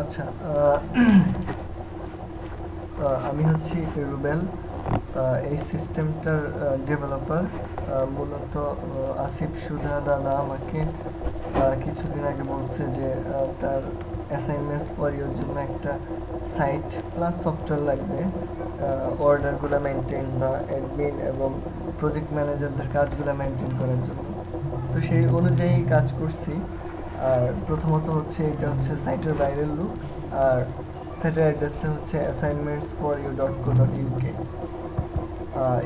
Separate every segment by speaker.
Speaker 1: আচ্ছা, আমি হচ্ছি রুবেল। এই সিস্টেমটার ডেভেলপার। মূলত আসিফ সুধা দাদা আমাকে কিছুদিন আগে বলছে যে তার অ্যাসাইনমেন্টস পড়িওর জন্য একটা সাইট প্লাস সফটওয়্যার লাগবে অর্ডারগুলো মেনটেন বা অ্যাডমিন এবং প্রজেক্ট ম্যানেজারদের কাজগুলো মেনটেন করার জন্য। তো সেই অনুযায়ী কাজ করছি। আর প্রথমত হচ্ছে এটা হচ্ছে সাইটের বাইরের লুক। আর সাইটের অ্যাড্রেসটা হচ্ছে assignmentsforyou.co.uk।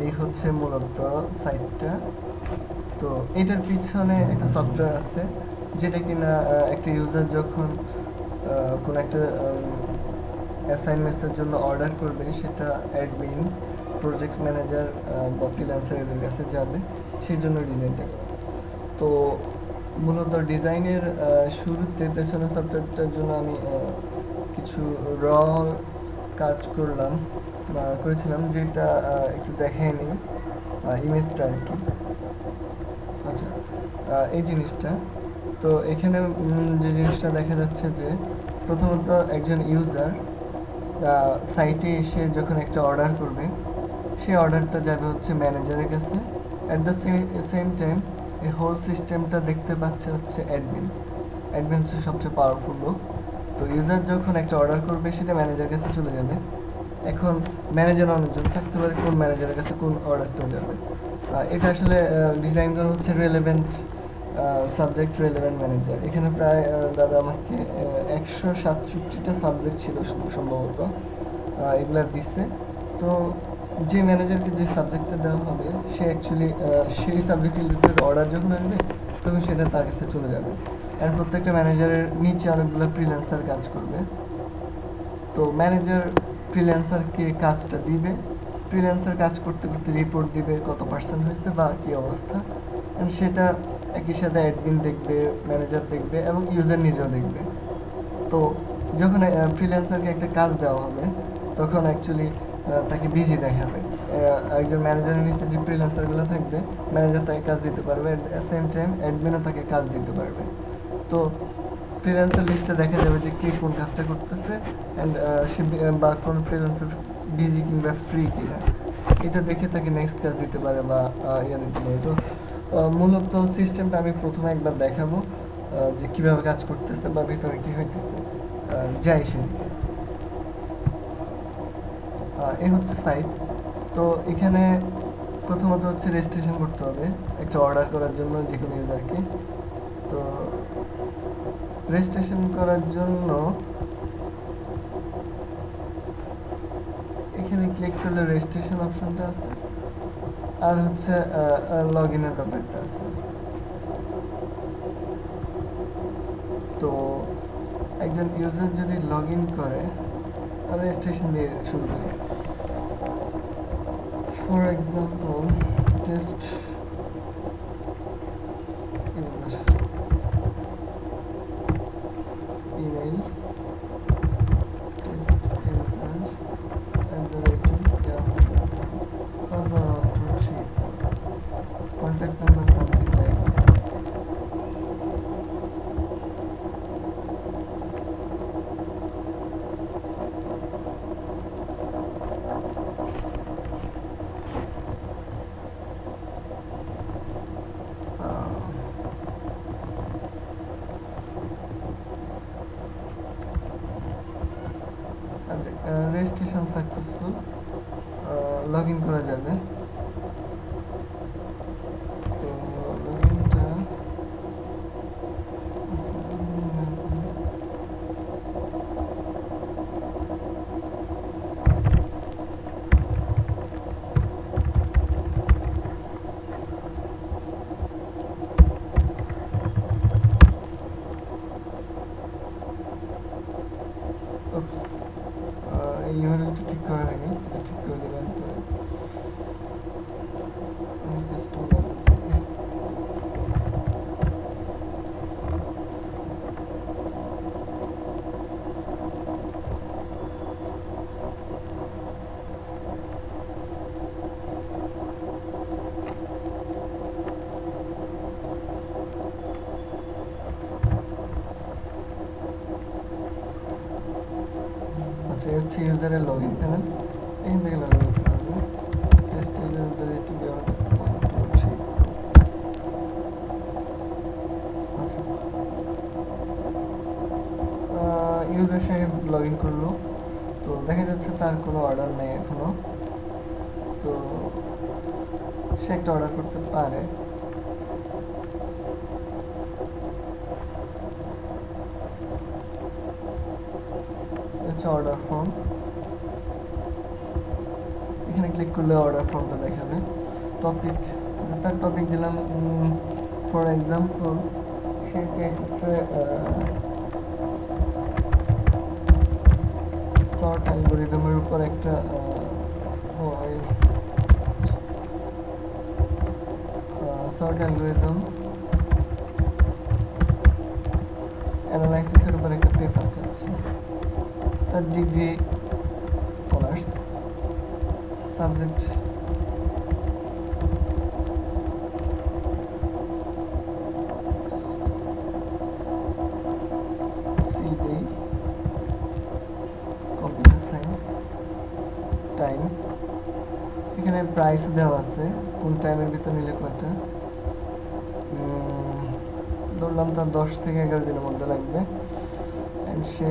Speaker 1: এই হচ্ছে মূলত সাইটটা। তো এটার পিছনে একটা সফটওয়্যার আছে যেটা কিনা একটা ইউজার যখন কোনো একটা অ্যাসাইনমেন্টসের জন্য অর্ডার করবে সেটা অ্যাডমিন, প্রজেক্ট ম্যানেজার বা ফ্রিল্যান্সার এদের কাছে যাবে, সেই জন্য ডিজাইনটা করা। তো মূলত ডিজাইনের শুরুতে পেছনে সফটওয়্যারটার জন্য আমি কিছু র কাজ করলাম বা করেছিলাম, যেটা একটু দেখাই নিই ইমেজটা আর কি। আচ্ছা, এই জিনিসটা তো এখানে যে জিনিসটা দেখা যাচ্ছে যে প্রথমত একজন ইউজার সাইটে এসে যখন একটা অর্ডার করবে, সেই অর্ডারটা যাবে হচ্ছে ম্যানেজারের কাছে। অ্যাট দ্য সেম টাইম এই হোল সিস্টেমটা দেখতে পাচ্ছে হচ্ছে অ্যাডমিন। অ্যাডমিন হচ্ছে সবচেয়ে পাওয়ারফুল লোক। তো ইউজার যখন একটা অর্ডার করবে সেটা ম্যানেজারের কাছে চলে যাবে। এখন ম্যানেজার অনেকজন থাকতে পারে, কোন ম্যানেজারের কাছে কোন অর্ডারটা যাবে। এটা আসলে ডিজাইন করা হচ্ছে রেলেভেন্ট সাবজেক্ট রেলেভেন্ট ম্যানেজার। এখানে প্রায় দাদা আমাকে 167টা সাবজেক্ট ছিল সম্ভবত, এগুলা দিচ্ছে। তো যে ম্যানেজারকে যে সাবজেক্টটা দেওয়া হবে সে অ্যাকচুয়ালি সেই সাবজেক্ট রিলেটেড অর্ডার যখন আসবে তখন সেটা তার কাছে চলে যাবে। আর প্রত্যেকটা ম্যানেজারের নিচে অনেকগুলো ফ্রিল্যান্সার কাজ করবে। তো ম্যানেজার ফ্রিল্যান্সারকে কাজটা দিবে, ফ্রিল্যান্সার কাজ করতে করতে রিপোর্ট দিবে কত পার্সেন্ট হয়েছে বা কী অবস্থা। অ্যান্ড সেটা একই সাথে অ্যাডমিন দেখবে, ম্যানেজার দেখবে এবং ইউজার নিজেও দেখবে। তো যখন ফ্রিল্যান্সারকে একটা কাজ দেওয়া হবে তখন অ্যাকচুয়ালি তাকে বিজি দেখাবে। একজন ম্যানেজারের নিচে যে ফ্রিল্যান্সারগুলো থাকবে, ম্যানেজার তাকে কাজ দিতে পারবে, অ্যাট সেম টাইম অ্যাডমিনও তাকে কাজ দিতে পারবে। তো ফ্রিল্যান্সার লিস্টে দেখা যাবে যে কে কোন কাজটা করতেছে অ্যান্ড সে বা কোন ফ্রিল্যান্সার বিজি কিংবা ফ্রি কিনা, এটা দেখে তাকে নেক্সট কাজ দিতে পারে বা ইয়ে দিতে পারে। তো মূলত সিস্টেমটা আমি প্রথমে একবার দেখাবো যে কীভাবে কাজ করতেছে বা ভিতরে কী হইতেছে। যাই সেদিকে। এই হচ্ছে সাইট। তো এখানে প্রথমত হচ্ছে রেজিস্ট্রেশন করতে হবে একটা অর্ডার করার জন্য যে কোনো ইউজারকে। তো রেজিস্ট্রেশন করার জন্য এখানে ক্লিক করলে রেজিস্ট্রেশন অপশনটা আছে, আর হচ্ছে লগ ইনের ব্যাপারটা আছে। তো একজন ইউজার যদি লগ ইন করে, রেজিস্ট্রেশন দিয়ে শুরু করি। For example test user, email test user contact number something like registration successful, log in করা যাবে। তো লগ ইনটা এই ইউআরএলটা ঠিক করা হয়নি, ঠিক করে দেবেন। হচ্ছে ইউজারের লগইন প্যানেল, এখান থেকে লগইন করতে পারবো। টেস্ট ইউজার একটু আচ্ছা, ইউজার সাহেব লগইন করলো, তো দেখা যাচ্ছে তার কোনো অর্ডার নেই এখনো, তো সে একটা অর্ডার করতে পারে। হচ্ছে অর্ডার ফর্ম, এখানে ক্লিক করলে অর্ডার ফর্মটা দেখাবে। টপিক, তার টপিক দিলাম ফর এক্সাম্পল সে চাইতেছে সর্ট অ্যালগোরিদমের উপর একটা সর্ট অ্যালগোরিদম অ্যানালাইসিসের উপর একটা পেপার চাচ্ছে। তার degree honours, subject CD, computer science, time, এখানে প্রাইস দেওয়া আছে কোন টাইমের ভিতর নিলে কয়টা, ধরলাম তার 10 থেকে 11 দিনের মধ্যে লাগবে, অ্যান্ড সে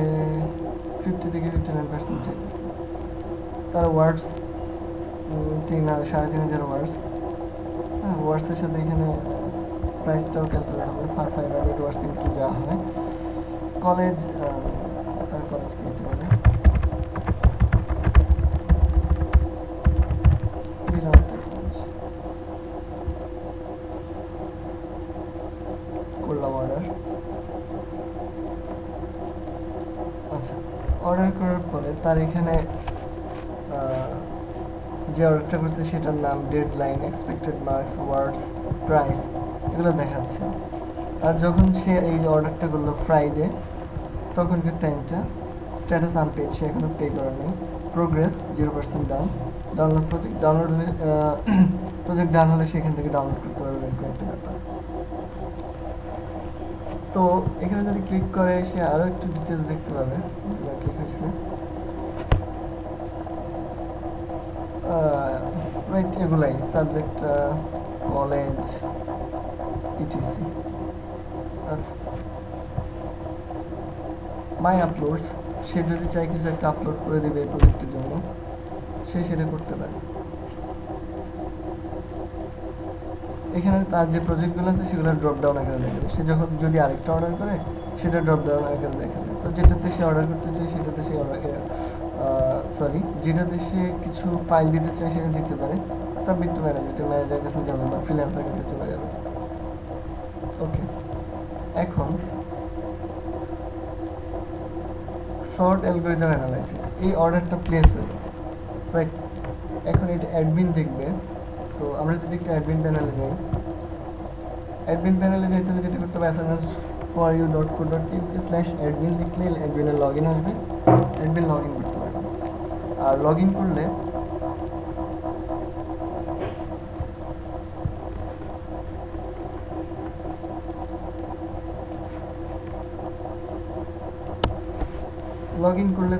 Speaker 1: 50 থেকে 59% চাইতেছে। তার ওয়ার্ডস 3,500 ওয়ার্ডস, হ্যাঁ ওয়ার্ডসের সাথে এখানে প্রাইসটাও ক্যালকুলেট হবে, 500 ওয়ার্ডস ইন্টু যা হয়। কলেজ, তার কলেজ কি হতে পারে, করলাম অর্ডার। আচ্ছা, অর্ডার করার পরে তার এখানে যে অর্ডারটা করছে সেটার নাম, ডেডলাইন, এক্সপেক্টেড মার্কস, ওয়ার্ডস, প্রাইস, এগুলো দেখাচ্ছে। আর যখন সে এই অর্ডারটা করলো ফ্রাইডে, তখনকার টাইমটা, স্ট্যাটাস আনপেড, সে এখনো পে করে নেই, progress 0% down, download project, download হলে প্রজেক্ট ডাউন হলে সেখান থেকে ডাউনলোড করতে পারবে, এরকম একটা ব্যাপার। তো এখানে যদি ক্লিক করে সে আরও একটু ডিটেলস দেখতে পাবে, ক্লিক হয়েছে রাইট, এগুলাই সাবজেক্ট, কলেজ, ইটিসি। আচ্ছা, মাই আপলোডস, সে যদি চায় কিছু একটা আপলোড করে দেবে এই প্রজেক্টের জন্য, সে সেটা করতে পারে। এখানে তার যে প্রজেক্টগুলো আছে সেগুলো ড্রপ ডাউন আকারে দেখাবে, সে যখন যদি আরেকটা অর্ডার করে সেটা ড্রপ ডাউন আকারে দেখাবে। তো যেটাতে সে অর্ডার করতে চায় সেটাতে সে যেটাতে সে কিছু ফাইল দিতে চায় সেটা দিতে পারে, সাবমিট টু ম্যানেজার, ম্যানেজার কাছে যাবে বা ফ্রিল্যান্সার কাছে চলে যাবে। ওকে, এখন সর্ট অ্যালগরিদম অ্যানালাইসিস, এই অর্ডারটা প্লেস হয়ে যাবে, রাইট। এখন এটা অ্যাডমিন দেখবে, তো আমরা যদি একটু অ্যাডমিন প্যানেলে যাই, অ্যাডমিন প্যানেলে যাইতে হলে যেটা করতে হবে, sns4u.co.uk/admin লিখলে অ্যাডমিনের লগ ইন আসবে, অ্যাডমিন লগ ইন করতে পারবে। আর লগ ইন করলে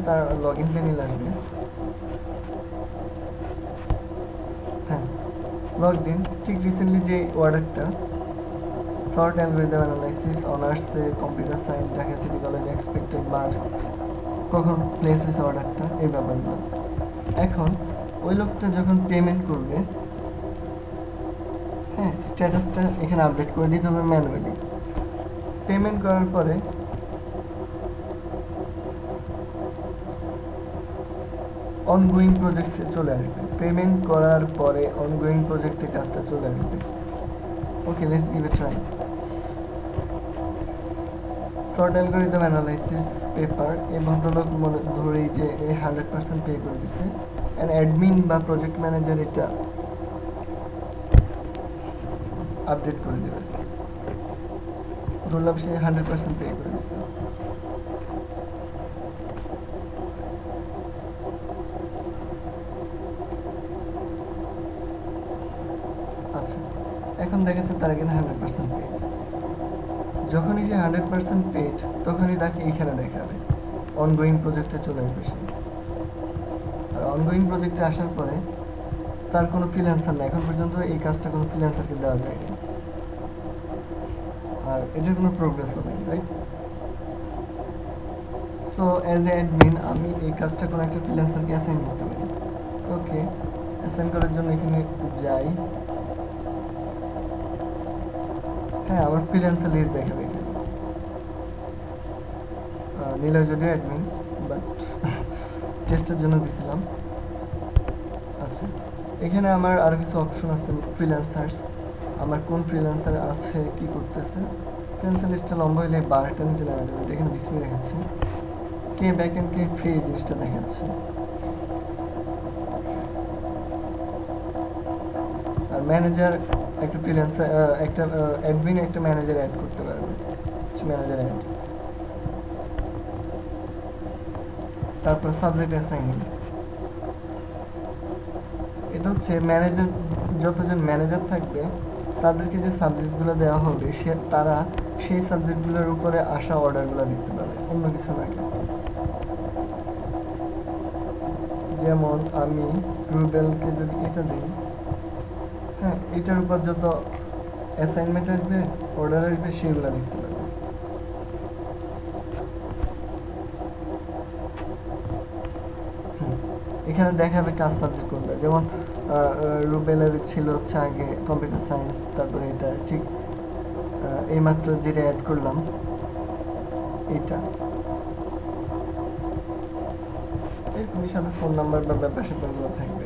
Speaker 1: তার লগ ইন প্যানেল আসবে। হ্যাঁ, লগ ইন, ঠিক রিসেন্টলি যে অর্ডারটা, সর্ট অ্যালগরিদম অ্যানালাইসিস, অনার্সে computer science, Dhaka city college, expected marks, কখন প্লেস হয়েছে অর্ডারটা, এই ব্যাপারগুলো। এখন ওই লোকটা যখন পেমেন্ট করবে, হ্যাঁ, স্ট্যাটাসটা এখানে আপডেট করে দিতে হবে ম্যানুয়ালি। পেমেন্ট করার পরে অনগোয়িং প্রজেক্টে চলে আসবে, পেমেন্ট করার পরে অনগোয়িং প্রজেক্টে কাজটা চলে আসবে। Okay, let's give a try. Sort algorithm analysis paper, এই ভদ্রলোক মনে ধরেই যে 100% পে করে দিচ্ছে, অ্যান্ড অ্যাডমিন বা প্রজেক্ট ম্যানেজার এটা আপডেট করে দেবে, ধরলাম সে 100% পে করে দিচ্ছে। আচ্ছা, এখন দেখাচ্ছে তার এখানে 100% পেড। যখনই সে 100% পেড, তখনই তাকে এখানে দেখাবে অনগোয়িং প্রজেক্টে চলে আসবে সে। অনগোয়িং প্রজেক্টে আসার পরে তার কোনো ফ্রিল্যান্সার নেই, এখন পর্যন্ত এই কাজটা কোনো ফ্রিল্যান্সারকে দেওয়া যায়নি, আর এটার কোনো প্রোগ্রেসও নেই, right? So as a admin আমি এই কাজটা কোনো একটা ফ্রিল্যান্সারকে অ্যাসাইন করতে পারি। ওকে, অ্যাসাইন করার জন্য এখানে যাই। হ্যাঁ, আমার ফ্রিল্যান্সার লিস্ট দেখাবে এখানে। নিলয় যদিও অ্যাডমিন, বাট টেস্টের জন্য দিছিলাম। আচ্ছা, এখানে আমার আরও কিছু অপশন আছে, ফ্রিল্যান্সার্স, আমার কোন ফ্রিল্যান্সার আছে, কি করতেছে। ফ্রিল্যান্সার লিস্টটা লম্বা হলে বারটা নিচে নেওয়া যাবে, এখানে ডিসপ্লে দেখাচ্ছে কে ব্যাক এন্ড কে ফ্রি, এই জিনিসটা দেখাচ্ছে। আর ম্যানেজার একটা ফ্রিল্যান্সার, একটা অ্যাডমিন একটা ম্যানেজার অ্যাড করতে পারবে, ম্যানেজার অ্যাড। তারপর সাবজেক্ট অ্যাসাইনিং, এটা হচ্ছে ম্যানেজার, যতজন ম্যানেজার থাকবে তাদেরকে যে সাবজেক্টগুলো দেওয়া হবে তারা সেই সাবজেক্টগুলোর উপরে আসা অর্ডারগুলো দেখতে পাবে, অন্য কিছু না। যেমন আমি রুবেলকে যদি এটা দিই, হ্যাঁ, এটার উপর যত অ্যাসাইনমেন্ট আসবে, অর্ডার আসবে, সেগুলো দেখতে পাবে। এখানে দেখাবে কাজ সাবজেক্ট কোনটা, যেমন রুবেলের ছিল হচ্ছে আগে কম্পিউটার সায়েন্স, তারপরে এটা ঠিক এইমাত্র যেটা অ্যাড করলাম এইটা, এরকমই সাথে ফোন নাম্বার বা ব্যাপার স্যাপারগুলো থাকবে।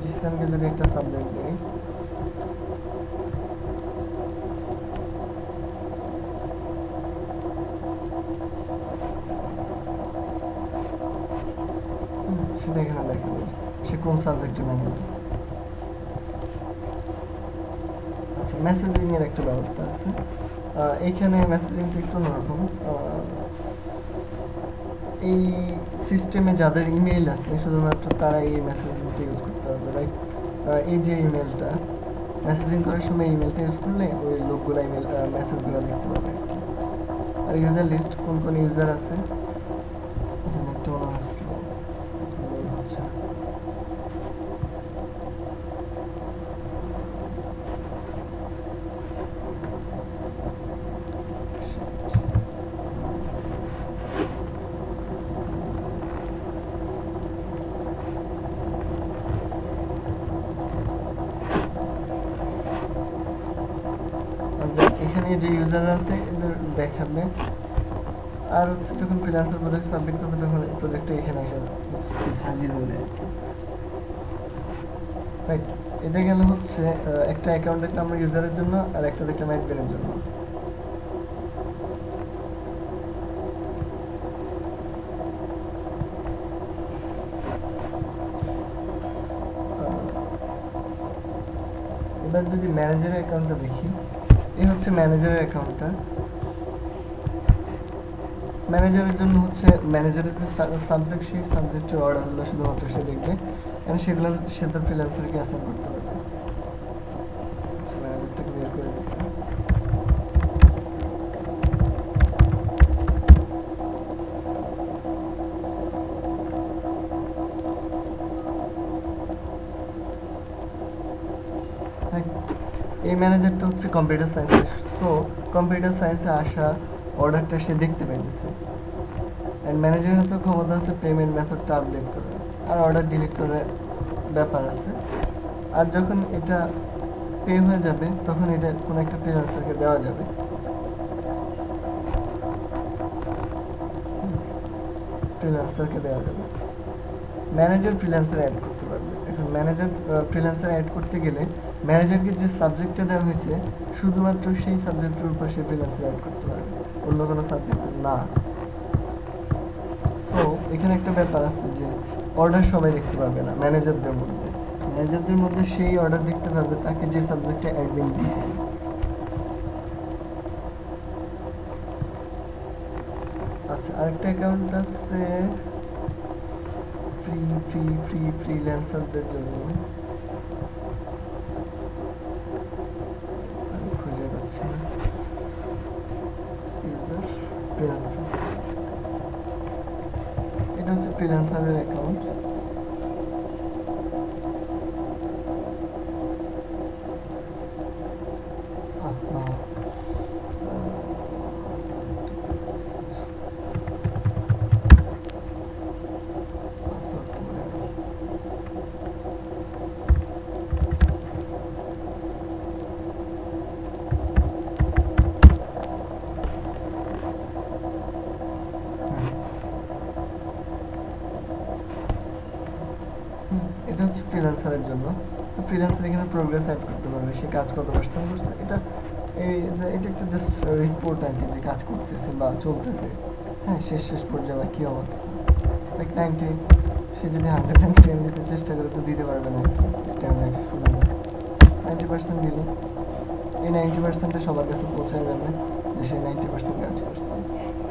Speaker 1: জিসানকে যদি একটা সাবজেক্ট দিই, সেটা এখানে দেখাবে সে কোন সাবজেক্টে ম্যানেজ। আচ্ছা, মেসেজিং এর একটা ব্যবস্থা আছে, এইখানে মেসেজিংটা একটু অন্যরকম। এই সিস্টেমে যাদের ইমেইল আছে শুধুমাত্র তারা এই মেসেজিংটা ইউজ করতে পারবে, রাইট? এই যে ইমেলটা মেসেজিং করার সময় ইমেলটা ইউজ করলে ওই লোকগুলো ইমেল মেসেজগুলো দেখতে পাবে। আর ইউজার লিস্ট, কোন কোন ইউজার আছে, একটা মনে হচ্ছিল। আচ্ছা, এখানে যে ইউজার আছে এদের দেখাবে। আর হচ্ছে যখন ফ্রিল্যান্সার প্রজেক্ট সাবমিট করবে তখন এই প্রজেক্টটা এখানে এসে হাজির হয়ে যায়, রাইট? এটা গেল হচ্ছে একটা অ্যাকাউন্ট দেখলাম আমরা ইউজারের জন্য, আর একটা দেখলাম অ্যাডমিনের জন্য। এবার যদি ম্যানেজারের অ্যাকাউন্টটা দেখি, এই হচ্ছে ম্যানেজারের অ্যাকাউন্টটা। ম্যানেজারের জন্য হচ্ছে ম্যানেজারের যে সাবজেক্ট, সেই সাবজেক্টের অর্ডারগুলো শুধুমাত্র সে দেখবে, এবং সেগুলো সে তার ফ্রিল্যান্সারকে অ্যাসাইন করতে পারবে। ম্যানেজারটাকে বের করে দিচ্ছি। এই ম্যানেজারটা হচ্ছে কম্পিউটার সায়েন্সের, সো কম্পিউটার সায়েন্সে আসা অর্ডারটা সে দেখতে পাইতেছে। অ্যান্ড ম্যানেজারের হাতে ক্ষমতা আছে পেমেন্ট মেথডটা আপডেট করে, আর অর্ডার ডিলিট করার ব্যাপার আছে। আর যখন এটা পে হয়ে যাবে তখন এটা কোনো একটা ফ্রিল্যান্সারকে দেওয়া যাবে, ফ্রিল্যান্সারকে দেওয়া যাবে। ম্যানেজার ফ্রিল্যান্সার অ্যাড করতে পারবে। এখন ম্যানেজার ফ্রিল্যান্সার অ্যাড করতে গেলে ম্যানেজারকে যে সাবজেক্টটা দেওয়া হয়েছে শুধুমাত্র সেই সাবজেক্টের উপর সে ফ্রিল্যান্সার অ্যাড করতে পারবে, অন্য কোনো সাবজেক্ট না। সো এখানে একটা ব্যাপার আছে যে অর্ডার সবাই দেখতে পারবে না, ম্যানেজারদের মধ্যে সেই অর্ডার দেখতে পারবে তাকে যে সাবজেক্টে অ্যাডমিন দিয়েছে। আচ্ছা, আরেকটা অ্যাকাউন্ট আছে ফ্রিল্যান্সারদের জন্য, ফ্রিল্যান্সার, এটা হচ্ছে ফ্রিল্যান্সারের অ্যাকাউন্ট। এটা হচ্ছে ফ্রিল্যান্সারের জন্য। তো ফ্রিল্যান্সার এখানে প্রোগ্রেস অ্যাড করতে পারবে, সে কাজ কত পার্সেন্ট করছে। এটা এটা একটা জাস্ট রিপোর্ট আর কি, যে কাজ করতেছে বা চলতেছে, হ্যাঁ, শেষ পর্যায়ে বা কী অবস্থা। লাইক 90, সে যদি 110 দিতে চেষ্টা করে তো দিতে পারবে না, স্ট্যান্ডার্ড একটা শুরু 90% দিল, এই 90%-টা সবার কাছে পৌঁছায় যাবে যে সে 90% কাজ করছে,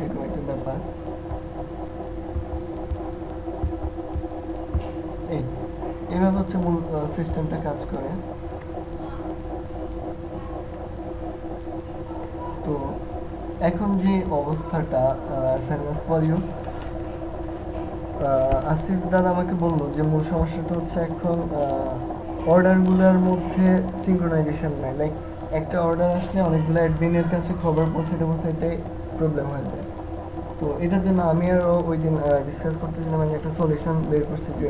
Speaker 1: এরকম একটা ব্যাপার। এইভাবে হচ্ছে মূল সিস্টেমটা কাজ করে। তো এখন যে অবস্থাটা, ফর ইউ, আসিফ দাদা আমাকে বললো যে মূল সমস্যাটা হচ্ছে এখন অর্ডারগুলোর মধ্যে সিঙ্ক্রোনাইজেশন নাই। লাইক একটা অর্ডার আসলে অনেকগুলো অ্যাডমিনের কাছে খবর পৌঁছাতে প্রবলেম হয়ে যায়। তো এটার জন্য আমি আরও ওই দিন ডিসকাস করতেছিলাম, আমি একটা সলিউশন বের করছি যে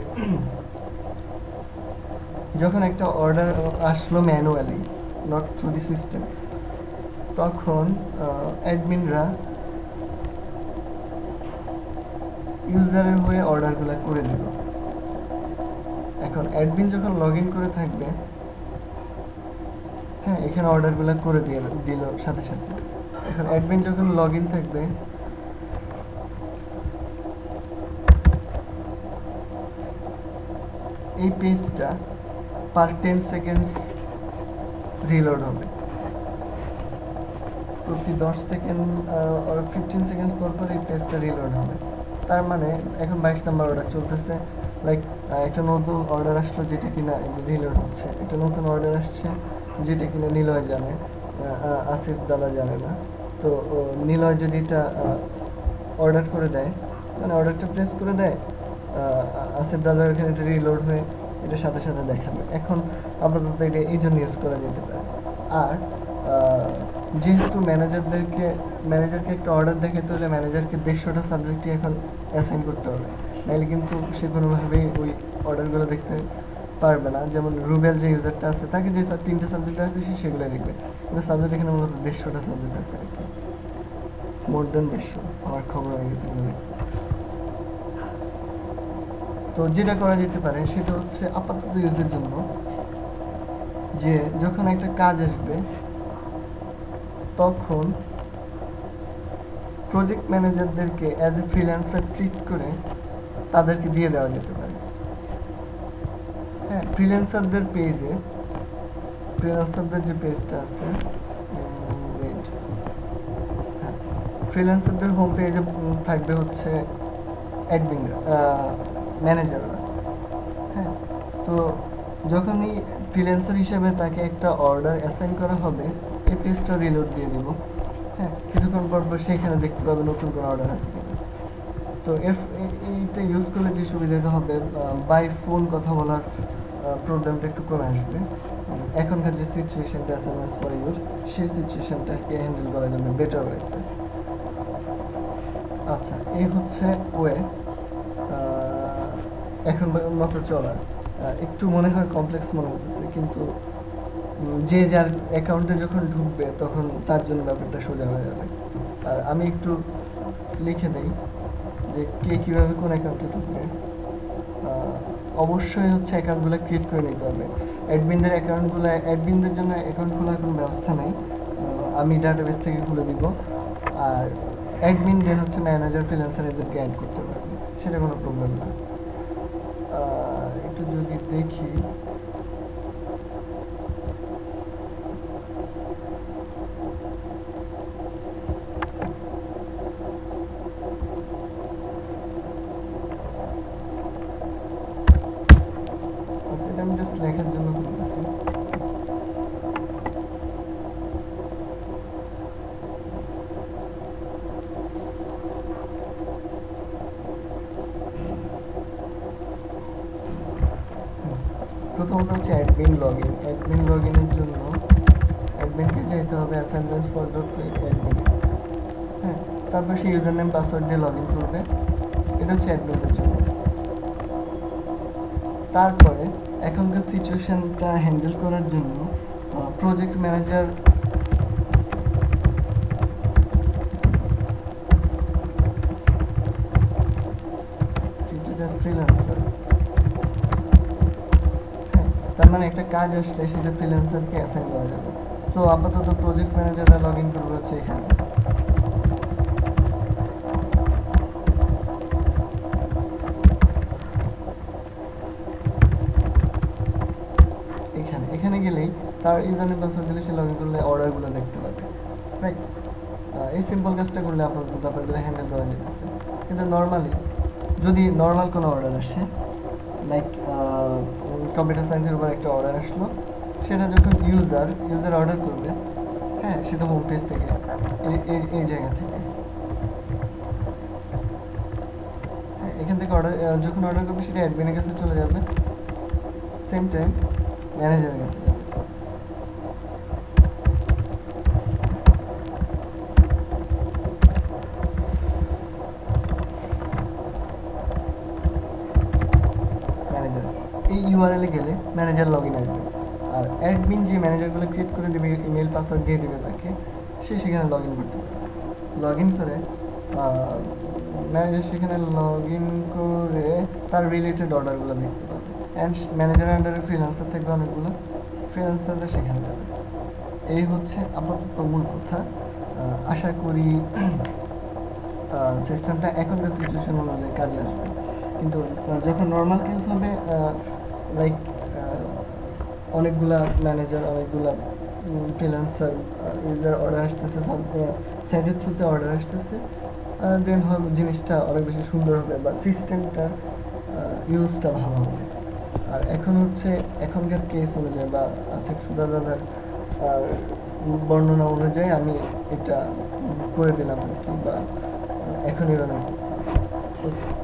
Speaker 1: যখন একটা অর্ডার আসলো manually, not through the system, তখন অ্যাডমিনরা ইউজারের হয়ে অর্ডারগুলো করে দিল। এখন অ্যাডমিন যখন লগ ইন করে থাকবে, হ্যাঁ, এখানে অর্ডারগুলো করে দিল সাথে সাথে। এখন অ্যাডমিন যখন লগ ইন থাকবে, এই পেজটা পার 10 সেকেন্ডস রিলোড হবে। প্রতি 10 সেকেন্ড আর 15 সেকেন্ডস পর পর এই পেজটা রিলোড হবে। তার মানে এখন 22 নাম্বার অর্ডার চলতেছে, লাইক একটা নতুন অর্ডার আসলো যেটা কিনা রিলোড হচ্ছে, একটা নতুন অর্ডার আসছে যেটা কিনা নিলয় জানে, আসিফ দাদা জানে না। তো নিলয় যদি এটা অর্ডার করে দেয়, মানে অর্ডারটা প্লেস করে দেয়, আসিফ দাদার এখানে এটা রিলোড হয়ে এটা সাথে সাথে দেখাবে। এখন আপাতত এটা এই জন্য ইউজ করা যেতে পারে। আর যেহেতু ম্যানেজারকে একটা অর্ডার দেখাতে হলে ম্যানেজারকে 150টা সাবজেক্টই এখন অ্যাসাইন করতে হবে, নাহলে কিন্তু সে কোনোভাবেই ওই অর্ডারগুলো দেখতে পারবে না। যেমন রুবেল যে ইউজারটা আছে, তাকে যে 3টে সাবজেক্ট আছে সে সেগুলো দেখবে, কিন্তু সাবজেক্ট এখানে মূলত 150টা সাবজেক্ট আছে আর কি, মোর দেন 150, আমার খবর হয়ে গেছে। তো যেটা করা যেতে পারে সেটা হচ্ছে আপাতত ইউজের জন্য, যে যখন একটা কাজ আসবে তখন প্রজেক্ট ম্যানেজারদেরকে অ্যাজ এ ফ্রিল্যান্সার ট্রিট করে তাদেরকে দিয়ে দেওয়া যেতে পারে। হ্যাঁ, ফ্রিল্যান্সারদের যে পেজটা আছে, হ্যাঁ, ফ্রিল্যান্সারদের হোম পেজে থাকবে হচ্ছে অ্যাডমিনরা, ম্যানেজাররা। হ্যাঁ, তো যখনই ফ্রিল্যান্সার হিসেবে তাকে একটা অর্ডার অ্যাসাইন করা হবে, এই পেজটা রিলোড দিয়ে দেব। হ্যাঁ, কিছুক্ষণ পর সেখানে দেখতে পাবে নতুন কোনো অর্ডার আছে কিনা। তো এইটা ইউজ করলে যে সুবিধাটা হবে, বাই ফোন কথা বলার প্রবলেমটা একটু কমে আসবে। এখনকার যে সিচুয়েশনটা আছে ফর ইউজ, সেই সিচুয়েশনটাকে হ্যান্ডেল করা যাবে বেটার ওয়েতে। আচ্ছা, এই হচ্ছে ওয়ে এখন মতো চলার। একটু মনে হয় কমপ্লেক্স মনে হতেছে, কিন্তু যে যার অ্যাকাউন্টে যখন ঢুকবে তখন তার জন্য ব্যাপারটা সোজা হয়ে যাবে। আর আমি একটু লিখে দিই যে কে কীভাবে কোন অ্যাকাউন্টে ঢুকবে। অবশ্যই হচ্ছে অ্যাকাউন্টগুলো ক্রিয়েট করে নিতে হবে। অ্যাডমিনদের জন্য অ্যাকাউন্ট খোলার কোনো ব্যবস্থা নেই, আমি ডাটাবেস থেকে খুলে দিব। আর অ্যাডমিন দেন হচ্ছে ম্যানেজার ফ্রিল্যান্সার এদেরকে অ্যাড করতে পারবে, সেটা কোনো প্রবলেম না। একটু যদি দেখি, আচ্ছা, এটা আমি জাস্ট লেখার জন্য করতেছি। প্রথমত হচ্ছে অ্যাডমিন লগইন। অ্যাডমিন লগইনের জন্য অ্যাডমিনকে যেতে হবে অ্যাসাইনমেন্টস ফর অ্যাডমিন। হ্যাঁ, তারপর সে ইউজার নেম পাসওয়ার্ড দিয়ে লগ ইন করবে। এটা হচ্ছে অ্যাডমিনের জন্য। তারপরে এখনকার সিচুয়েশনটা হ্যান্ডেল করার জন্য প্রজেক্ট ম্যানেজার ফ্রিল্যান্সার, হ্যাঁ, তার মানে একটা কাজ আসলে সেটা ফ্রিল্যান্সারকে অ্যাসাইন করা যাবে। সো আপাতত প্রজেক্ট ম্যানেজাররা লগ ইন করবে হচ্ছে এখানে। এখানে গেলেই তার ইউজারনেম পাসওয়ার্ড দিলে সে লগ ইন করলে অর্ডারগুলো দেখতে পাবে, রাইট। এই সিম্পল কাজটা করলে আপাতত ব্যাপারগুলো হ্যান্ডেল করা যেতেছে। কিন্তু নর্মালি যদি নর্মাল কোনো অর্ডার আসে, লাইক কম্পিউটার সায়েন্সের উপর একটা অর্ডার আসলো, সেটা যখন ইউজার অর্ডার করবে, হ্যাঁ, সেটা হোম পেজ থেকে এই জায়গা থেকে, হ্যাঁ, এখান থেকে অর্ডার যখন অর্ডার করবে সেটা অ্যাডমিনের কাছে চলে যাবে, সেম টাইম ম্যানেজারের কাছে যাবে। ম্যানেজার এই ইউআরএল এ গেলে ম্যানেজার লগ ইন আসবে, আর অ্যাডমিন যে ম্যানেজারগুলো ক্রিয়েট করে দেবে, ইমেল পাসওয়ার্ড দিয়ে দেবে তাকে, সে সেখানে লগ ইন করতে পারে। লগ ইন করে ম্যানেজার সেখানে লগ ইন করে তার রিলেটেড অর্ডারগুলো দেখতে পাবে। অ্যান্ড ম্যানেজারের আন্ডারে ফ্রিল্যান্সার থাকবে অনেকগুলো, ফ্রিল্যান্সাররা সেখানে যাবে। এই হচ্ছে আপাতত মূল কথা। আশা করি সিস্টেমটা এখনকার সিচুয়েশন অনুযায়ী কাজে আসবে। কিন্তু যখন নর্মাল কেস হবে, লাইক অনেকগুলা ম্যানেজার, অনেকগুলা ফ্রিল্যান্সার, ইউজার অর্ডার আসতেছে, সাইটের থ্রুতে অর্ডার আসতেছে, দেন হবে জিনিসটা অনেক বেশি সুন্দর হবে বা সিস্টেমটা ইউজটা ভালো হবে। আর এখন হচ্ছে এখনকার কেস অনুযায়ী বা আসিফ সুদার দাদার বর্ণনা অনুযায়ী আমি এটা করে দিলাম আর কি, বা এখনই রান করতাম।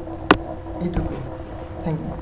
Speaker 1: এইটুকু। Thank you.